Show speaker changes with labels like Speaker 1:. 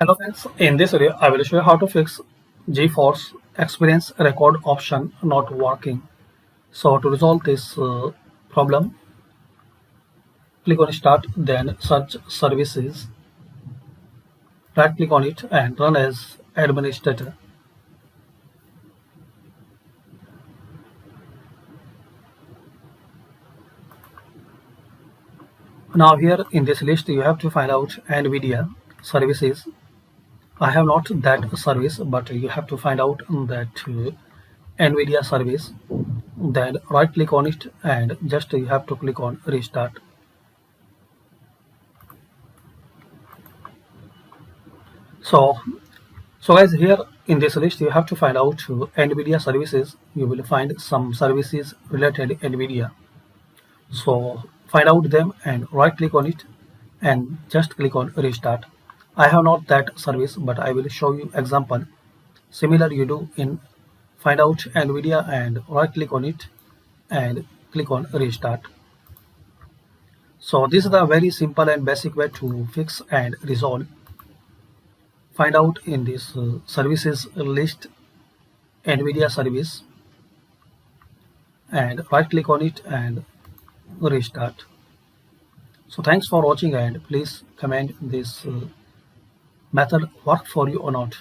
Speaker 1: Hello friends, in this video I will show you how to fix GeForce Experience record option not working. So to resolve this problem, click on Start, then search Services, right click on it and run as administrator. Now here in this list you have to find out NVidia services. I have not that service, but you have to find out that NVIDIA service. Then right click on it and just you have to click on Restart. So guys, here in this list you have to find out NVIDIA services. You will find some services related NVIDIA. So find out them and right click on it and just click on Restart. I have not that service, but I will show you example. Similar you do in find out NVIDIA and right click on it and click on Restart. So this is the very simple and basic way to fix and resolve. Find out in this services list NVIDIA service and right click on it and restart. So thanks for watching and please comment this method work for you or not.